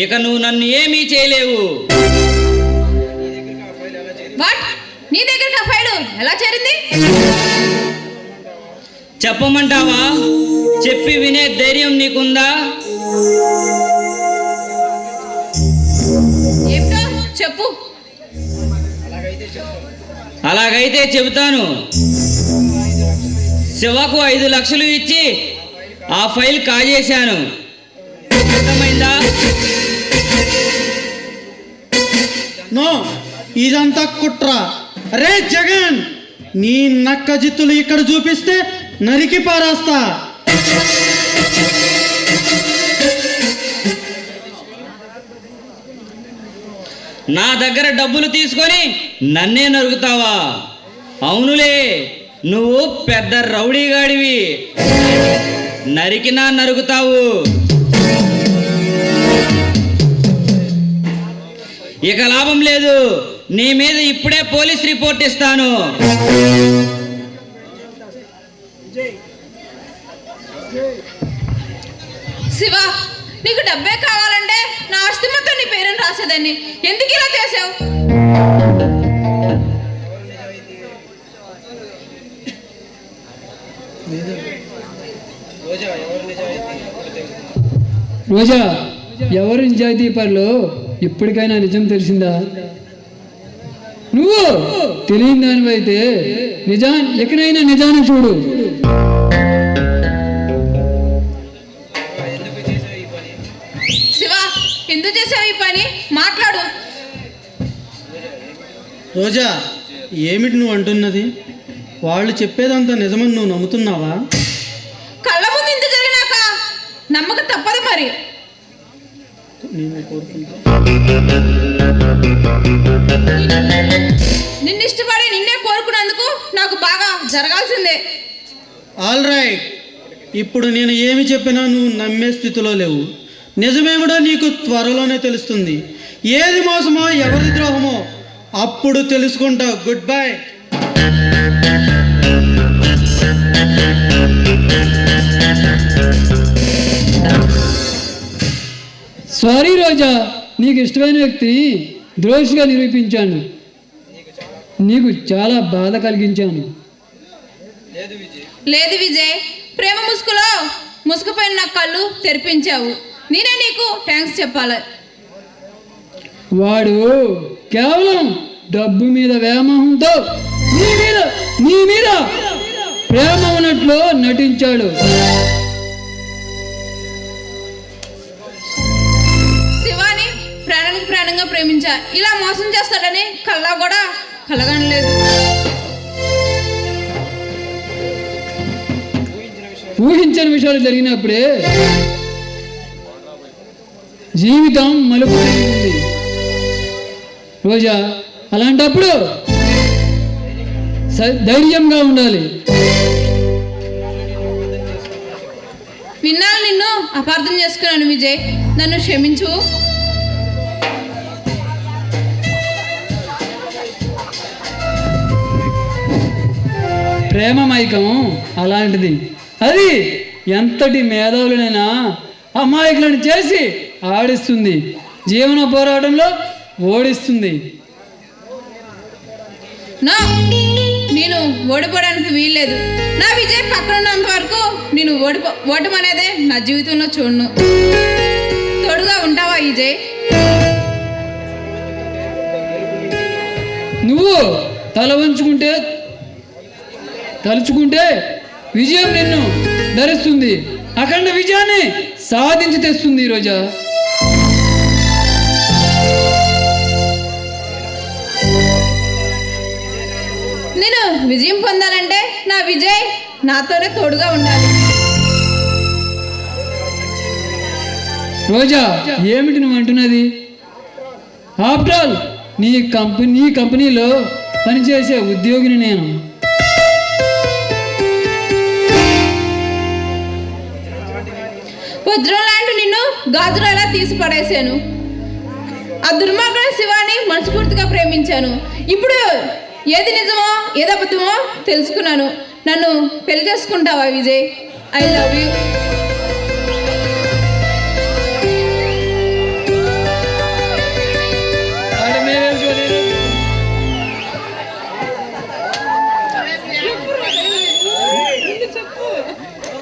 ఇక నువ్వు నన్ను ఏమీ చేయలేవు. నీ దగ్గరికి ఆ ఫైలు ఎలా చేరింది? చెప్పమంటావా? చెప్పి వినే ధైర్యం నీకుందా? ఏమిటో చెప్పు. అలాగైతే చెబుతాను. శివకు 5 లక్షలు ఇచ్చి ఆ ఫైల్ కాజేశాను. అర్థమైందా? నో, ఇదంతా కుట్ర. రే జగన్, నీ నక్క జిత్తులు ఇక్కడ చూపిస్తే నరికి పారేస్తా. నా దగ్గర డబ్బులు తీసుకొని నన్నే నరుకుతావా? అవునులే, నువ్వు పెద్ద రౌడీగాడివి. నరికినా నరుకుతావు. ఇక లాభం లేదు. నీ మీద ఇప్పుడే పోలీస్ రిపోర్ట్ ఇస్తాను. శివ, నీకు డబ్బే కావాలంటే నా ఆస్తి మొత్తం నీ పేరుని రాసేదాన్ని. ఎందుకు ఇలా చేసావు? రోజా, ఎవరు నిజాయితీ పరులు ఇప్పటికైనా నిజం తెలిసిందా? నువ్వు తెలియని దానివైతే ఎక్కడైనా నిజాన్ని చూడు. శివ, ఎందుకు చేసావు ఈ పని? మాట్లాడు. రోజా, ఏమిటి నువ్వు అంటున్నది? వాళ్ళు చెప్పేదంతా నిజమని నువ్వు నమ్ముతున్నావా? కళ్ళ ముందు ఇంత జరిగినాక నమ్మక తప్పదు మరి. నిన్ను ఇష్టపడి నిన్నే కోరుకున్నందుకు నాకు బాగా జరగాల్సిందే. ఆల్ రైట్, ఇప్పుడు నేను ఏమి చెప్పినా నువ్వు నమ్మే స్థితిలో లేవు. నిజమేమిటో నీకు త్వరలోనే తెలుస్తుంది. ఏది మోసమో ఎవరి ద్రోహమో అప్పుడు తెలుసుకుంటావు. Good bye. సారీ రోజా, నీకు ఇష్టమైన వ్యక్తిని ద్రోషిగా నిరూపించాను. నీకు చాలా బాధ కలిగించాను. లేదు విజయ్, ప్రేమ ముసుగులో ముసుగుపోయిన నా కళ్ళు తెరిపించావు. నేనే నీకు థ్యాంక్స్ చెప్పాలి. వాడు కేవలం డబ్బు మీద వ్యామోహంతో నీ మీద ప్రేమ ఉన్నట్లు నటించాడు. శివాని ప్రాణానికి ప్రాణంగా ప్రేమించా. ఇలా మోసం చేస్తాడని కల్లా కూడా కలగనలేదు. ఊహించని విషయాలు జరిగినప్పుడే జీవితం మలుపు తిరిగింది. రోజా, అలాంటప్పుడు ధైర్యంగా ఉండాలి. విన్నాను, నిన్ను అపార్థం చేసుకున్నాను విజయ్, నన్ను క్షమించు. ప్రేమ మైకం అలాంటిది. అది ఎంతటి మేధావులనైనా అమాయకులను చేసి ఆడిస్తుంది, జీవన పోరాటంలో ఓడిస్తుంది. నేను ఓడిపోవడానికి వీల్లేదు. నా విజయ్ పక్కన ఉన్నంత వరకు నేను ఓటమనేదే నా జీవితంలో చూడను. తోడుగా ఉంటావా విజయ్? నువ్వు తల వంచుకుంటే తలుచుకుంటే విజయం నిన్ను ధరిస్తుంది. అఖండ విజయాన్ని సాధించి తెస్తుంది. రోజా, నేను విజయం పొందాలంటే నా విజయ్ నాతోనే తోడుగా ఉండాలి. రోజా, ఏమిటి నువ్వు అంటున్నది? ఆఫ్టర్ ఆల్ నీ కంపెనీలో పనిచేసే ఉద్యోగిని నేను. వజ్రం లాంటి నిన్ను గాజులో ఎలా తీసి పడేశాను. ఆ దుర్మార్గుడు శివాని మనస్ఫూర్తిగా ప్రేమించాను. ఇప్పుడు ఏది నిజమో ఏది అబద్ధమో తెలుసుకున్నాను. నన్ను పెళ్లి చేసుకుంటావా విజయ్? I love you.